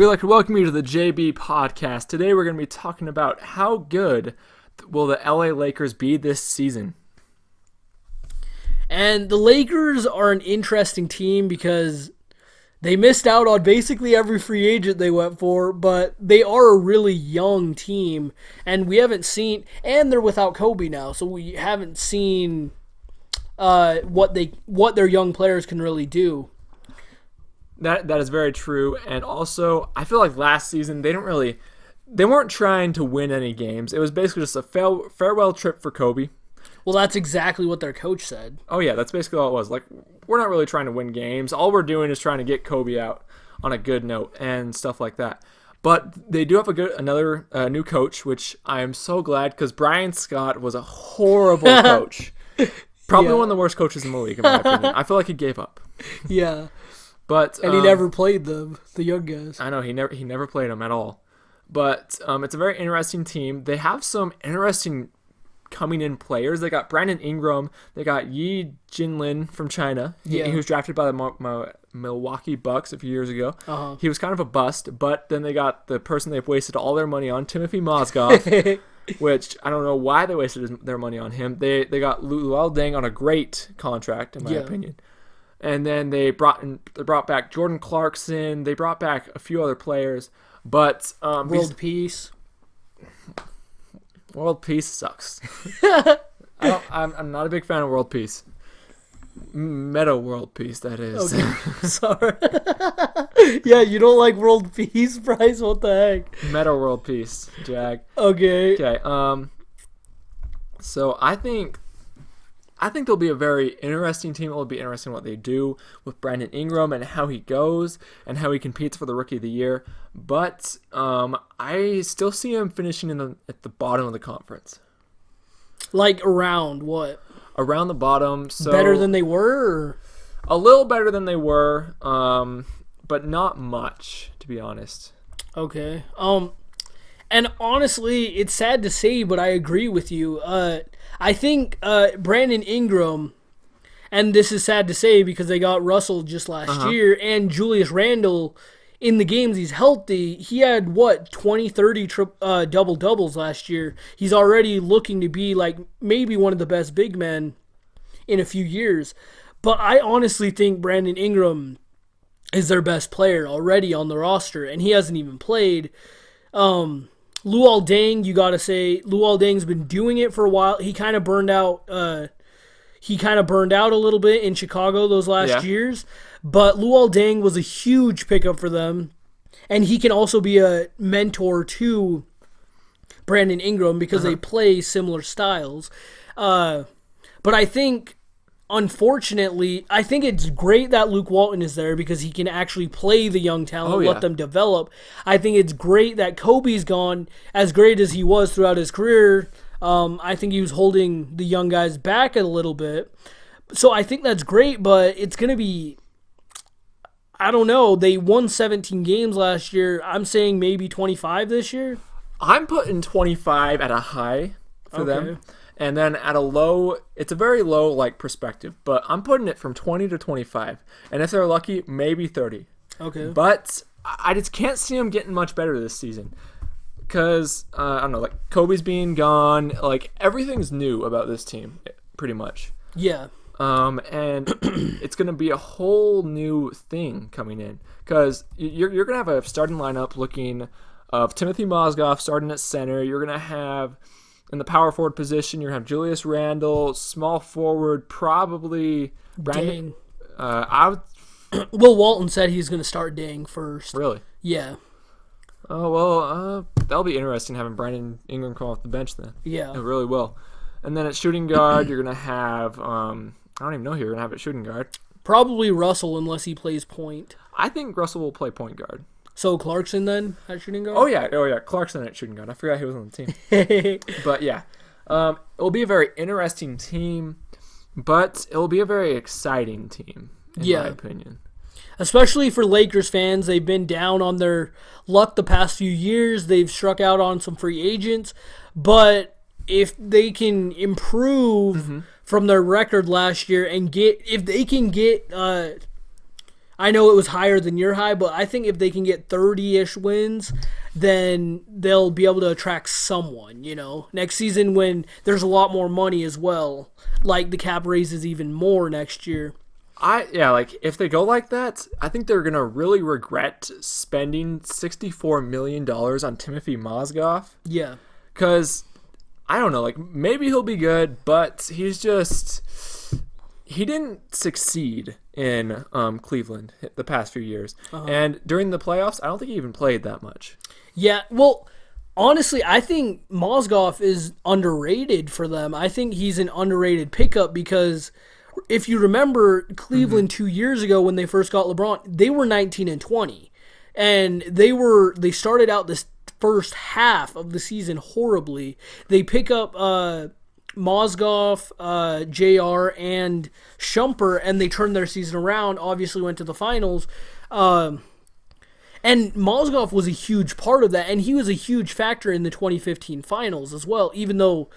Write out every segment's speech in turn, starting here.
We'd like to welcome you to the JB Podcast. Today we're going to be talking about how good will the LA Lakers be this season. And the Lakers are an interesting team because they missed out on basically every free agent they went for, but they are a really young team, and we haven't seen, and they're without Kobe now, so we haven't seen what their young players can really do. That is very true, and also I feel like last season they weren't trying to win any games. It was basically just a farewell trip for Kobe. Well, that's exactly what their coach said. Oh yeah, that's basically all it was. Like, we're not really trying to win games. All we're doing is trying to get Kobe out on a good note and stuff like that. But they do have another new coach, which I am so glad because Brian Scott was a horrible coach. Probably one of the worst coaches in the league, in my opinion. I feel like he gave up. Yeah. And he never played them, the young guys. I know, he never played them at all. But it's a very interesting team. They have some interesting coming in players. They got Brandon Ingram. They got Yi Jinlin from China. He was drafted by the Milwaukee Bucks a few years ago. Uh-huh. He was kind of a bust, but then they got the person they've wasted all their money on, Timothy Mozgov, which I don't know why they wasted their money on him. They got Luol Deng on a great contract, in my opinion. And then they brought back Jordan Clarkson. They brought back a few other players, but World Peace sucks. I'm not a big fan of World Peace. Meta World Peace, that is. Okay. Sorry. Yeah, you don't like World Peace, Bryce? What the heck? Meta World Peace, Jag. Okay. So I think they'll be a very interesting team. It'll be interesting what they do with Brandon Ingram and how he goes and how he competes for the Rookie of the Year. But I still see him finishing at the bottom of the conference. Like around what? Around the bottom. So better than they were? Or? A little better than they were, but not much, to be honest. Okay. And honestly, it's sad to say, but I agree with you. I think Brandon Ingram, and this is sad to say because they got Russell just last year, and Julius Randle, in the games he's healthy, he had, 20, 30 double-doubles last year. He's already looking to be like maybe one of the best big men in a few years. But I honestly think Brandon Ingram is their best player already on the roster, and he hasn't even played. Luol Deng, you gotta say, Luol Deng's been doing it for a while. He kind of burned out. He kind of burned out a little bit in Chicago those last years, but Luol Deng was a huge pickup for them, and he can also be a mentor to Brandon Ingram because they play similar styles. But I think, unfortunately, I think it's great that Luke Walton is there because he can actually play the young talent, let them develop. I think it's great that Kobe's gone, as great as he was throughout his career. I think he was holding the young guys back a little bit. So I think that's great, but it's going to be, I don't know, they won 17 games last year. I'm saying maybe 25 this year. I'm putting 25 at a high for them. And then at a low, it's a very low perspective, but I'm putting it from 20 to 25. And if they're lucky, maybe 30. Okay. But I just can't see them getting much better this season. Because, I don't know, Kobe's being gone. Everything's new about this team, pretty much. Yeah. And it's going to be a whole new thing coming in. Because you're going to have a starting lineup looking of Timothy Mozgov starting at center. You're going to have, in the power forward position, you're going to have Julius Randle, small forward, probably Brandon. Will Walton said he's going to start Deng first. Really? Yeah. Oh, well, that'll be interesting having Brandon Ingram come off the bench then. Yeah. It really will. And then at shooting guard, you're going to have, I don't even know who you're going to have at shooting guard. Probably Russell unless he plays point. I think Russell will play point guard. So Clarkson then at shooting guard? Oh, yeah. Clarkson at shooting guard. I forgot he was on the team. But, yeah. It'll be a very interesting team, but it'll be a very exciting team, in my opinion. Especially for Lakers fans, they've been down on their luck the past few years. They've struck out on some free agents. But if they can improve from their record last year and if they can get, I know it was higher than your high, but I think if they can get 30-ish wins, then they'll be able to attract someone, next season when there's a lot more money as well. Like the cap raises even more next year. If they go like that, I think they're gonna really regret spending $64 million on Timothy Mozgov. Yeah, because I don't know, maybe he'll be good, but he didn't succeed in Cleveland the past few years, and during the playoffs, I don't think he even played that much. Yeah, well, honestly, I think Mozgov is underrated for them. I think he's an underrated pickup because if you remember Cleveland 2 years ago when they first got LeBron, they were 19-20, and they started out this first half of the season horribly. They pick up Mozgov, JR, and Shumpert, and they turned their season around. Obviously, went to the finals. And Mozgov was a huge part of that, and he was a huge factor in the 2015 finals as well, even though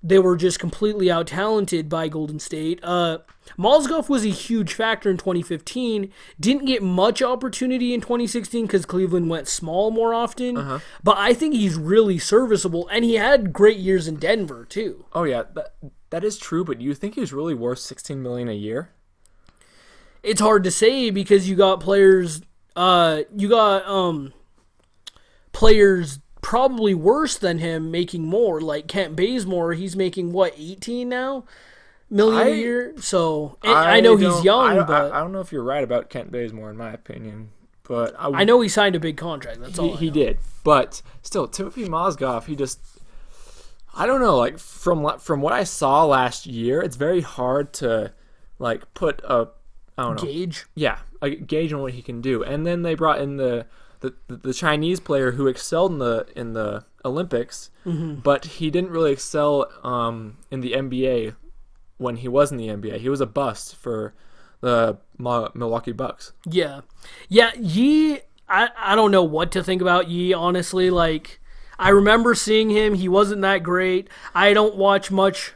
they were just completely out-talented by Golden State. Mozgov was a huge factor in 2015. Didn't get much opportunity in 2016 because Cleveland went small more often. But I think he's really serviceable, and he had great years in Denver, too. Oh, yeah, that is true, but do you think he's really worth $16 million a year? It's hard to say because you got players... players probably worse than him making more, like Kent Bazemore. He's making 18 now million a year. So I know he's young, but I don't know if you're right about Kent Bazemore in my opinion. But I know he signed a big contract. That's all he did. But still, Timothy Mozgov, I don't know. From what I saw last year, it's very hard to put a gauge. Yeah, a gauge on what he can do. And then they brought in the Chinese player who excelled in the Olympics, but he didn't really excel in the NBA when he was in the NBA. He was a bust for the Milwaukee Bucks. Yeah. Yi, I don't know what to think about Yi, honestly. I remember seeing him. He wasn't that great. I don't watch much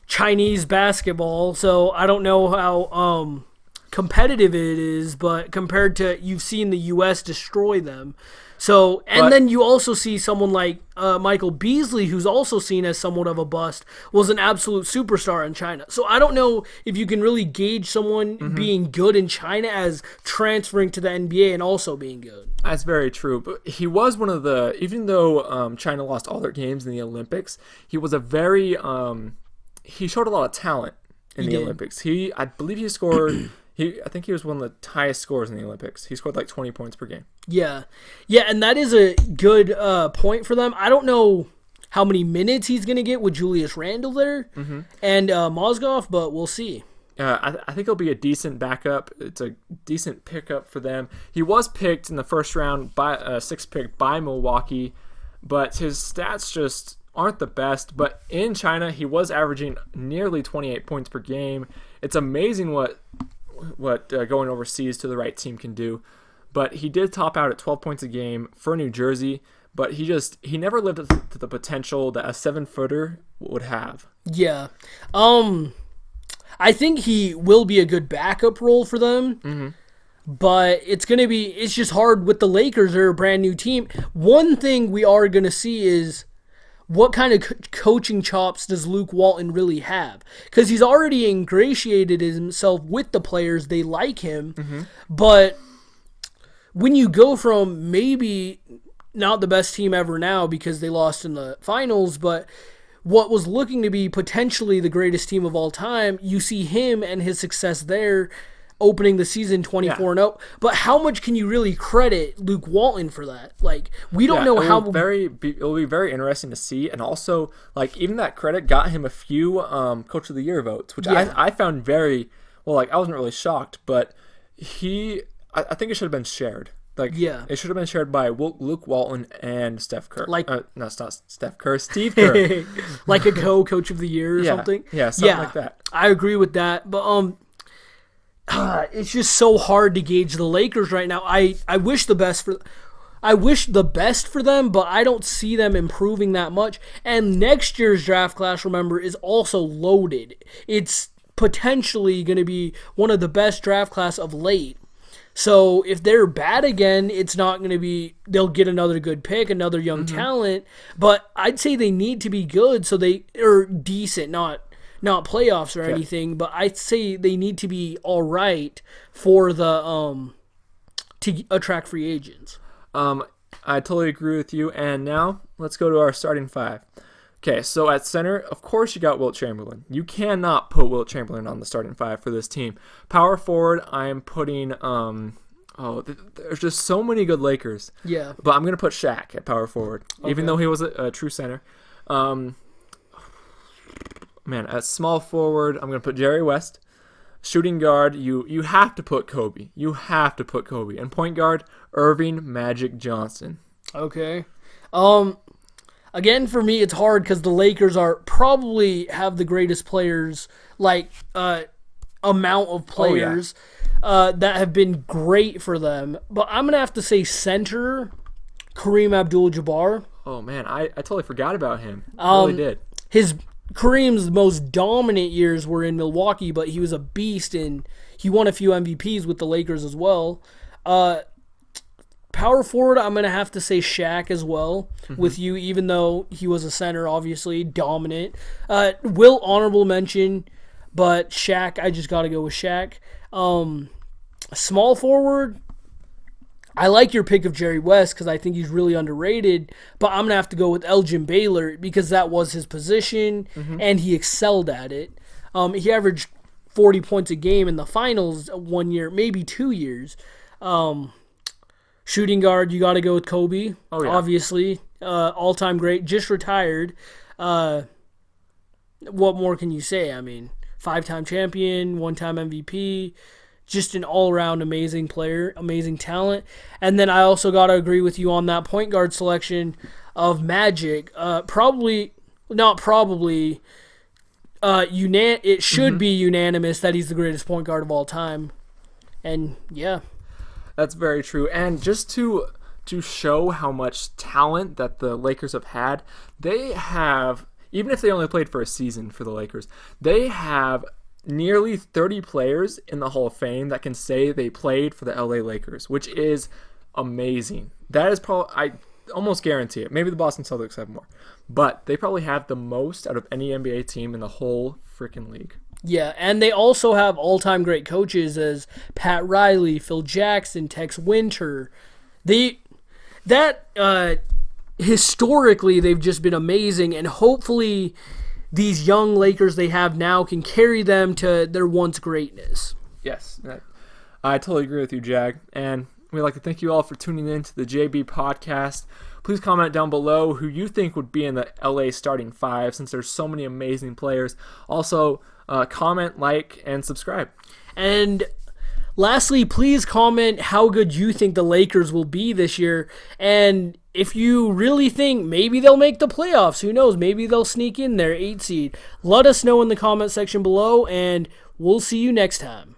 Chinese basketball, so I don't know how competitive it is, but compared to, you've seen the U.S. destroy them. So, then you also see someone like Michael Beasley, who's also seen as somewhat of a bust, was an absolute superstar in China. So I don't know if you can really gauge someone being good in China as transferring to the NBA and also being good. That's very true. But he was one of the, even though China lost all their games in the Olympics, he was a very, he showed a lot of talent in the Olympics. I believe he scored... I think he was one of the highest scorers in the Olympics. He scored 20 points per game. Yeah, and that is a good point for them. I don't know how many minutes he's going to get with Julius Randle there and Mozgov, but we'll see. I think he'll be a decent backup. It's a decent pickup for them. He was picked in the first round, sixth pick by Milwaukee, but his stats just aren't the best. But in China, he was averaging nearly 28 points per game. It's amazing what going overseas to the right team can do. But he did top out at 12 points a game for New Jersey, but he never lived up to the potential that a 7-footer would have. Yeah. I think he will be a good backup role for them. But it's just hard with the Lakers. They're a brand new team. One thing we are going to see is what kind of coaching chops does Luke Walton really have? Because he's already ingratiated himself with the players. They like him. But when you go from maybe not the best team ever now because they lost in the finals, but what was looking to be potentially the greatest team of all time, you see him and his success there opening the season 24-0. But how much can you really credit Luke Walton for that? We don't know how... It'll be very interesting to see. And also, even that credit got him a few Coach of the Year votes, which I found very... Well, I wasn't really shocked, but I think it should have been shared. It should have been shared by Luke Walton and Steph Curry. Not Steph Curry, Steve Kerr. Like a co-Coach of the Year or something? Yeah, something like that. I agree with that. But it's just so hard to gauge the Lakers right now. I wish the best for them, but I don't see them improving that much. And next year's draft class, remember, is also loaded. It's potentially going to be one of the best draft class of late. So if they're bad again, it's not going to be, they'll get another good pick, another young talent. But I'd say they need to be good so they are decent, not playoffs or anything. But I'd say they need to be all right for the to attract free agents. I totally agree with you. And now let's go to our starting five. Okay, so at center, of course you got Wilt Chamberlain. You cannot put Wilt Chamberlain on the starting five for this team. Power forward, I am putting, there's just so many good Lakers. Yeah. But I'm going to put Shaq at power forward, even though he was a true center. At small forward, I'm going to put Jerry West. Shooting guard, you have to put Kobe. You have to put Kobe. And point guard, Irving Magic Johnson. Okay. Again, for me, it's hard because the Lakers probably have the greatest players, amount of players that have been great for them. But I'm going to have to say center, Kareem Abdul-Jabbar. Oh, man, I totally forgot about him. I really did. Kareem's most dominant years were in Milwaukee, but he was a beast, and he won a few MVPs with the Lakers as well. Power forward, I'm going to have to say Shaq as well with you, even though he was a center, obviously, dominant. Will honorable mention, but Shaq, I just got to go with Shaq. Small forward, I like your pick of Jerry West because I think he's really underrated, but I'm going to have to go with Elgin Baylor because that was his position, and he excelled at it. He averaged 40 points a game in the finals 1 year, maybe 2 years. Shooting guard, you got to go with Kobe, obviously. All-time great, just retired. What more can you say? I mean, 5-time champion, 1-time MVP, just an all-around amazing player, amazing talent. And then I also got to agree with you on that point guard selection of Magic. It should be unanimous that he's the greatest point guard of all time. And, yeah. That's very true. And just to show how much talent that the Lakers have had, they have, even if they only played for a season for the Lakers, they have nearly 30 players in the Hall of Fame that can say they played for the LA Lakers, which is amazing. That is probably, I almost guarantee it. Maybe the Boston Celtics have more. But they probably have the most out of any NBA team in the whole freaking league. Yeah, and they also have all-time great coaches as Pat Riley, Phil Jackson, Tex Winter. Historically, they've just been amazing, and hopefully these young Lakers they have now can carry them to their once greatness. Yes, I totally agree with you, Jag. And we'd like to thank you all for tuning in to the JB Podcast. Please comment down below who you think would be in the LA starting five, since there's so many amazing players. Also, comment, like, and subscribe. And lastly, please comment how good you think the Lakers will be this year. And if you really think maybe they'll make the playoffs, who knows? Maybe they'll sneak in their 8 seed. Let us know in the comment section below, and we'll see you next time.